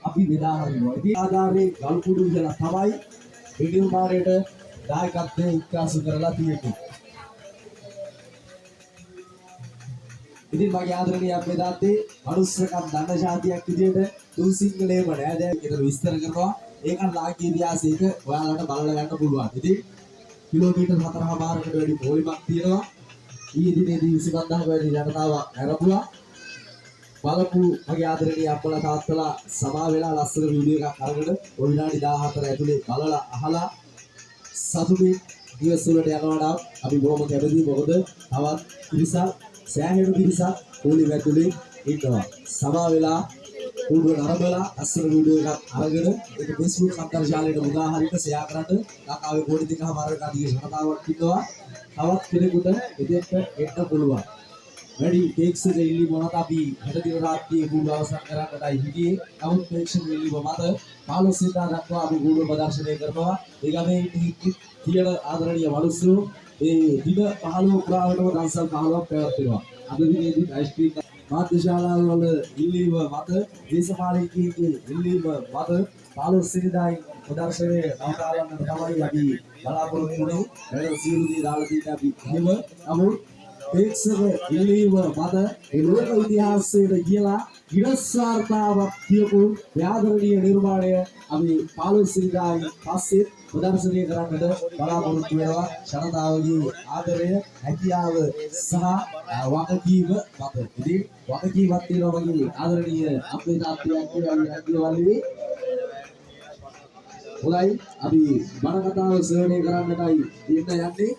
අපි බෙදා හරිනවා. ඉතින් ආධාරයේ ගල්කුඩු කියලා තමයි විනිර්මාණයට දායකත්වයේ එක්කාසු කරලා තියෙන්නේ. ඉතින් මගේ ආදරණීය අපේ තාත්තේ මනුස්සකම් දන්න ශාතියක් විදියට තුන් සිංහලේම නෑදෑයෙක් විතර විස්තර කරනවා. ඒකත් ලාංකික ඉතිහාසයක ඔයාලට බලලා ගන්න පුළුවන්. ඉතින් කිලෝමීටර් 4.5කට වැඩි පොලිමක් තියෙනවා. ඊයේ දිනේදී 25000ක වැඩි ජනතාවක් ඇරපුවා. බලපු මගේ ආදරණීය අප්පලා තාත්තලා සමා වෙලා ලස්සන වීඩියෝ එකක් අරගෙන ඔය විනාඩි 14 ඇතුලේ බලලා අහලා සතුටින් ඉවසුලට යනවා නම් අපි බොහොම කැමතියි. මොකද තවත් පිරිසක් සෑහෙන පිරිසක් පොලිම ඇතුලේ ඉන්නවා. සමා වෙලා උඩුව නරඹලා ලස්සන වීඩියෝ එකක් අරගෙන ඒක Facebook අන්තර්ජාලයට උදාහරණයක් ෂෙයා කරන්න ලංකාවේ කෝටි දෙකම අරගෙන අධික ජනතාවක් ඉන්නවා. තවත් කෙනෙකුට එදෙට එන්න පුළුවන්. වැඩි ටෙක්ස් එක ඉල්ලීම මොනවද අපි හෙට දින රාත්‍රියේ ගුඩ අවසන් කරන්නටයි හිටියේ. නමුත් ප්‍රේක්ෂක ඉල්ලීම මත 15 වෙනිදා දක්වා අපි ගුඩ ප්‍රදර්ශනය කරනවා. ඒ ගමේ තියෙන ආදරණීය මිනිස්සු ඒ දින 15 පුරාවටම දවසල් 15ක් පැවැත්වෙනවා. අද දිනේදී අයිස්ක්‍රීම් මාධ්‍ය ශාලාවල ඉල්ලීම මත දේශපාලකීන්ගේ ඉල්ලීම මත 15 වෙනිදායි ප්‍රදර්ශනයේ නවතාලන්නට තමයි අපි බලාපොරොත්තු වෙන්නේ. වැඩ සියලු දේ දාලා තියෙන අපි එහෙම නමුත් ප්‍රේක්ෂක ඉල්ලීම මත ඒ ලෝක ඉතිහාසයේ කියලා ඉරස්වාර්තාවක් කියපු ආදරණීය නිර්මාණය අපි 15 වෙනිදායි පස්සේ ප්‍රදර්ශනය කරන්නට බලාපොරොත්තු වෙනවා. ජනතාවගේ ආදරය, හැකියාව සහ වගකීම මත. ඉතින් වගකීමක් තියෙනවා වගේ ආදරණීය අපේ තාත්තයක් කියලා හැකියාවල්ලි. හොඳයි අපි බණ කතාව ශ්‍රවණය කරන්නටයි ඉන්න යන්නේ.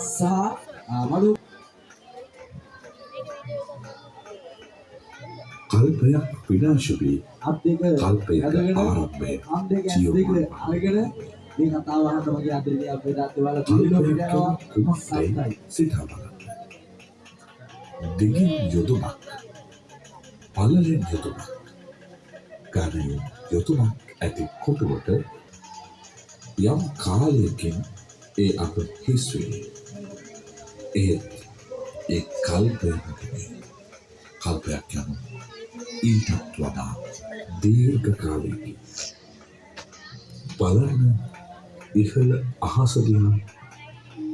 සහ මඩු කල්පයක් විනාශ වී අද්දේක කල්පයක ආරම්භය ජීවමාන අරගෙන මේ කතාව අහන්න මගේ අදදී අපේ තාත්තේ වල කිලෝමීටර් යනවා කුමක්දයි සිතා බලන්න. දිගින් යොදුමක් පළලෙන් යොදුමක් ගණයෙන් යොදුමක් ඇති කොටුවට යම් කාලයකින් ඒ අප හිස් වේ. ඒ කල්පයක් කල්පයක් යනු ඊටත් වඩා දීර්ඝ කාලයකින් බලන්න ඉහළ අහස දිහා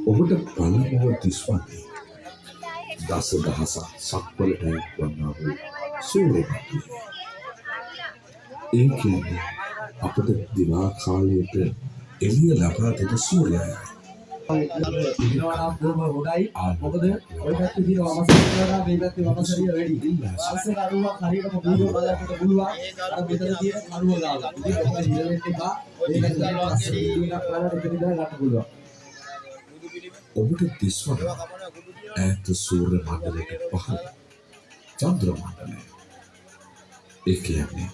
ඔබට පළමුව දිස්වන්නේ දස දහසක් සක්වලට වන්නා වූ සූර්ය මණ්ඩලය. ඒ කියන්නේ අපට දිවා කාලයට එළිය ලබා දෙන සූර්යයයි. ඉන්නවා නම් බොහොම හොඳයි. මොකද ඔය පැත්තේ තියෙන වමසරිය වඩා මේ පැත්තේ වමසරිය වැඩි. වාසක අරුවක් හරියටම වීඩියෝ බලන්නට පුළුවන්. අර මෙතන තියෙන අරුව දාලා. ඉතින් ඔතන හිර වෙන්න එපා. මේ පැත්තේ වමසරිය වීඩියෝ බලන්න එතන ඉඳලා ගන්න පුළුවන්. ඔබට දිස්වන ඈත සූර්ය මණ්ඩලයට පහළ චන්ද්‍ර මණ්ඩලය. ඒ කියන්නේ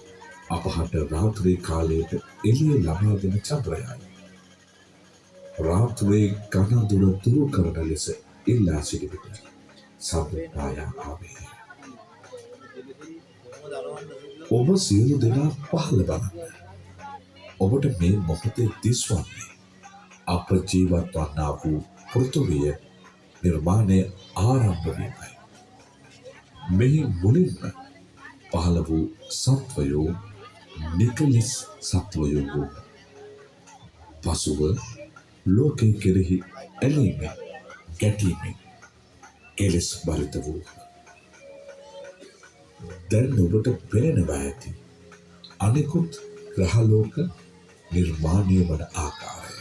අපහට රාත්‍රී කාලයට එළිය ලබා දෙන චන්ද්‍රයයි. රාත්‍රියේ ඝන දුර දුරු කරන ලෙස ඉල්ලා සිටි විට සම්ප්‍රදාය ආවේ. ඔබ සියලු දෙනා පහළ බලන්න. ඔබට මේ මොහොතේ දිස්වන්නේ අප ජීවත් වන්නා වූ පෘථුවිය නිර්මාණය ආරම්භ වීමයි. මෙහි මුලින්ම පහළ වූ සත්වයෝ නිකලස් සත්වයෝ වූ. පසුව ලෝකෙන් කෙරෙහි ඇලීමෙන් ගැටීමෙන් කෙලෙස් බරිත වූ. දැන් ඔබට පෙනෙනවා ඇති අනෙකුත් ග්‍රහලෝක නිර්මාණය වන ආකාරය.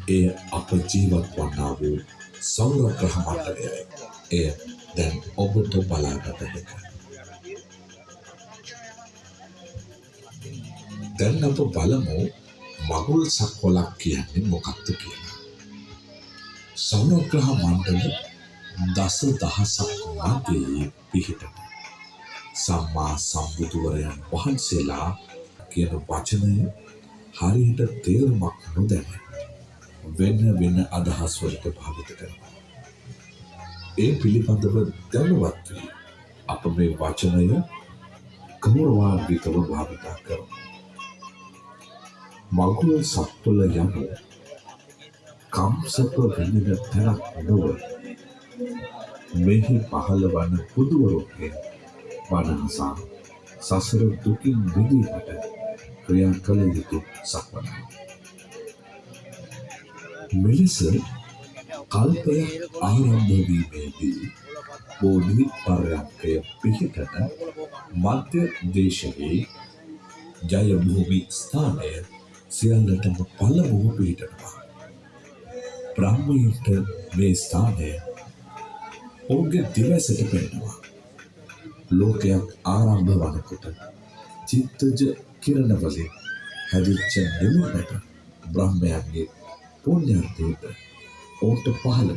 එය අප ජීවත් වන්නා වූ සෞර ග්‍රහ මණ්ඩලයයි. එය දැන් ඔබට බලාගත හැකියි. දැන් අප බලමු මගුල් සක්වලක් කියන්නේ මොකක්ද කියලා. සෞර ග්‍රහ මණ්ඩල දස දහසක් මැදේ පිහිටන සම්මා සම්බුදුවරයන් වහන්සේලා කියන වචනය හරියට තේරුමක් නොදැන වෙන වෙන අදහස් වලට භාවිත කරනවා. ඒ පිළිබඳව දැනුවත් වී අප මේ වචනය ගෞරවාන්විතව භාවිතා කරමු. මගුල සත්වල යනු කම්සප වෙනින තැනක් නොව මෙහි පහළ වන බුදුවරුන්ගේ වනහසා සසර දුකින් මිදීමට ක්‍රියා කළ යුතු සක්වනයි. මෙලෙස කල්පයක් ආරම්භ වීමේදී බෝධි පර්යන්කය පිහිටට මධ්‍ය දේශයේ ජය භූමි ස්ථානය සියල්ලටම පළමුව පිහිටනවා. බ්‍රහ්මයන්ට මේ ස්ථානය ඔවුන්ගේ දිවසට පෙනෙනවා. ලෝකයක් ආරම්භ වනකොට චිත්තජ කිරණවලින් හැදිච්ච නිලුමට බ්‍රහ්මයන්ගේ පුණ්‍යාර්ථයට ඔවුන්ට පහළ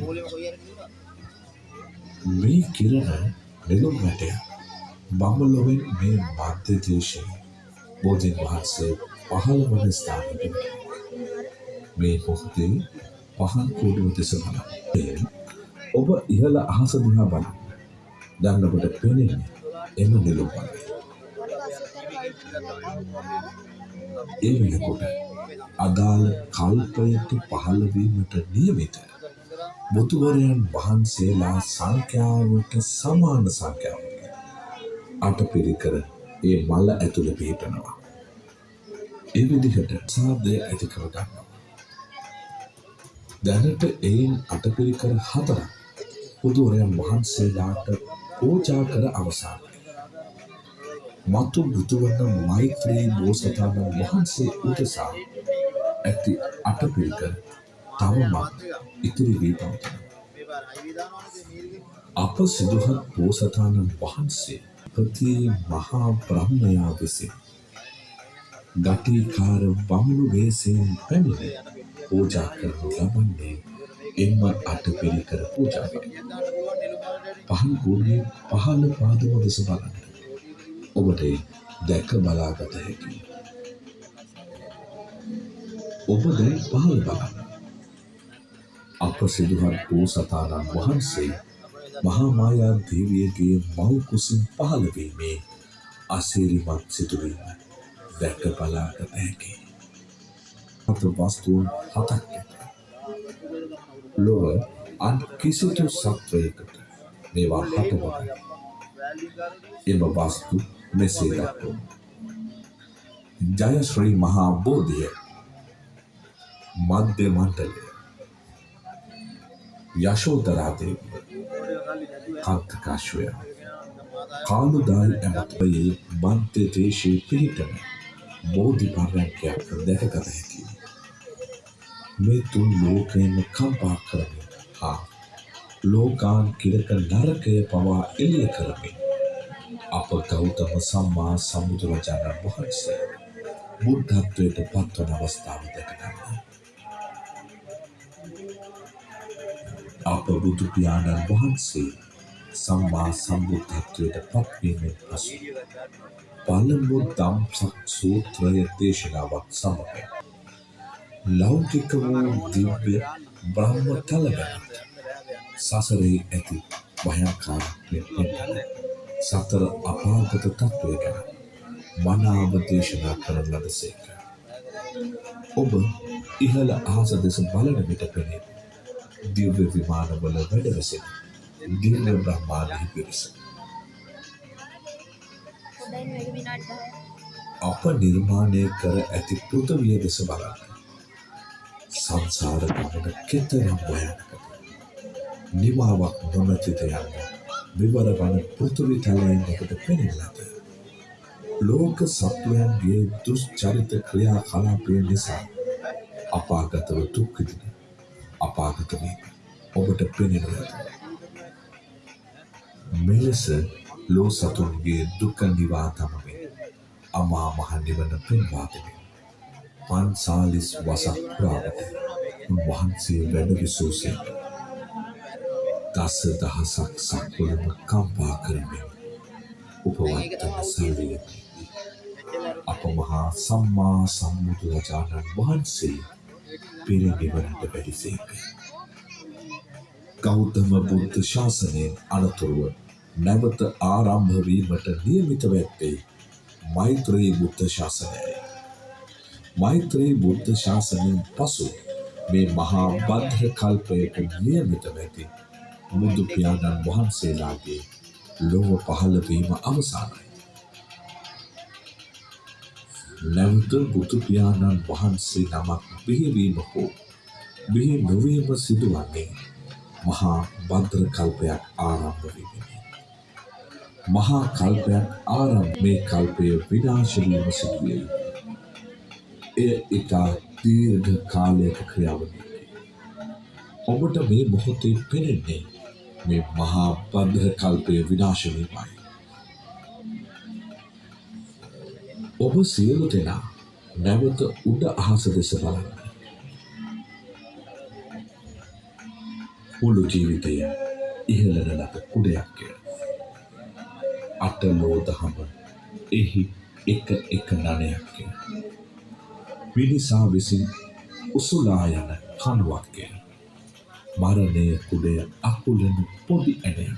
මේ කිරණ නිලුමට බඹලොවෙන් මේ මධ්‍ය දේශයේ බෝධීන් වහන්සේ පහළ වන ස්ථානයට මේ මොහොතේ පහන් කෝඩුව දෙස බලන්න. ඔබ ඉහළ අහස දිහා බලන්න. දැන් ඔබට පෙනෙන්නේ එම නිලුම් වලයි. ඒ වෙනකොට අදාළ කල්පයට පහළ වීමට නියමිත බුදුවරයන් වහන්සේලා සංඛ්‍යාවට සමාන සංඛ්‍යාවක අටපිරිකර ඒ මල ඇතුළේ පිහිටනවා. ඒ විදිහට සාදය ඇති කර ගන්නවා. දැනට එයින් අටපිරිකර 4ක් බුදුවරයන් වහන්සේලාට පූජා කර අවසන්. මතු බුදුවරණ මෛත්‍රී බෝසතාණන් වහන්සේ උදෙසා ඇති අටපිරිකර තවමත් ඉතිරි වී පවතිනවා. අප සිදුහත් බෝසතාණන් වහන්සේ ප්‍රති මහා බ්‍රහ්මයා විසින් ගටිකාර බමුණු වේසයෙන් පැමිණ පූජා කරනු ලබන්නේ එම අටපිරිකර පූජාවයි. පහන් ගුණේ පහළ පාදම දෙස බලන්න. ඔබට දැක බලාගත හැකියි. ඔබ දැන් පහළ බලන්න. අප සිදුහත් බෝසතාණන් වහන්සේ මහා මායා දේවියගේ මව් කුසින් පහළ වීමේ අසිරිමත් සිදුවීම දැක බලාගත හැකියි. අත වස්තුන් 7ක් ඇත. ලොව අන් කිසිදු සත්වයකට මේවා හටවන්නේ. එම වස්තු මෙසේ දක්වමු. ජය ශ්‍රී මහා බෝධිය, මධ්‍ය මණ්ඩලය, යශෝදරා දේවිය, කාන්තකාශ්වය, කාලුදායි ඇමතුමේ මන්ත්‍ය දේශයේ පිහිටන බෝධි පර්යන්කයක් දැකගත හැකියි. මේ තුන් ලෝකයේම කම්පා කරමින් හා ලෝකාන් කිරක නරකය පවා එළිය කරමින් අප ගෞතම සම්මා සම්බුදුරජාණන් වහන්සේ බුද්ධත්වයට පත්වන අවස්ථාව දැක ගන්නවා. අප බුදු පියාණන් වහන්සේ සම්මා සම්බුද්ධත්වයට පත්වීමෙන් පසු පළමු ධම්සක් සූත්‍රය දේශනාවක් සමග ලෞකික වූ දිව්‍ය බ්‍රහ්ම තල ගැන සසරේ ඇති භයාකාරත්වය පෙන්වන සතර අපාගත තත්වය ගැන මනාව දේශනා කරන ලදසේක. ඔබ ඉහළ අහස දෙස බලන විට පෙනේ දිව්‍ය විමානවල වැඩවසෙන දිව්‍ය බ්‍රහ්මාදී පිරිස. අප නිර්මාණය කර ඇති පෘථිවිය දෙස බලන්න. සංසාර ගමන කෙතරම් භයානකද. නිමාවක් නොමැතිද යන්න විවර වන පෘථිවි තලයෙන් අපට පෙනෙන්නට. ලෝක සත්වයන්ගේ දුෂ්චරිත ක්‍රියාකලාපය නිසා අපාගතව දුක් විඳින අපාගත වීම ඔබට පෙනෙනවා. මෙලෙස ලෝ සතුන්ගේ දුක නිවා තමමින් අමා මහ නිවන පෙන්වා දෙමින් 45 වසක් පුරාවට උන්වහන්සේ වැඩ විසූසේක. දස දහසක් සක්වලම කම්පා කරමින් උපවත්තන සල්ලිය අප මහා සම්මා සම්බුදුරජාණන් වහන්සේ පිරිනිවනට වැඩිසේක. ගෞතම බුද්ධ ශාසනයෙන් අනතුරුව නැවත ආරම්භ වීමට නියමිතව ඇත්තේ මෛත්‍රී බුද්ධ ශාසනයයි. මෛත්‍රී බුද්ධ ශාසනයෙන් පසු මේ මහා භද්‍ර කල්පයට නියමිතව ඇති බුදු පියාණන් වහන්සේලාගේ ලොව පහළ වීම අවසానයි. නැවත බුදු පියාණන් වහන්සේ නමක් බිහිවීම හෝ බිහි නොවීම සිදුවන්නේ මහා භද්‍ර කල්පයක් ආරම්භ වීමෙනි. මහා කල්පයක් ආරම්භ මේ කල්පය විනාශ වීම සිදුවේ. එය ඉතා දීර්ඝ කාලයක ක්‍රියාවකි. ඔබට මේ මොහොතේ පෙනෙන්නේ මේ මහා භද්‍ර කල්පය විනාශ වීමයි. ඔබ සියලු දෙනා නැවත උඩ අහස දෙස බලන්න. මුළු ජීවිතය ඉහළට ලද කුඩයක්ය. අටලෝ දහම එහි එක නනයක්ය. මිනිසා විසින් උසුලා යන කණුවක්ය. මරණය කුඩය අකුලන පොඩි ඇණයක්ය.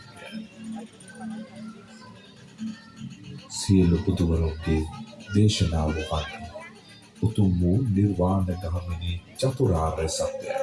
සියලු බුදුවරුන්ගේ දේශනාව වන්නේ උතුම් වූ නිර්වාණ ගාමිනී චතුරාර්ය සත්‍යයි.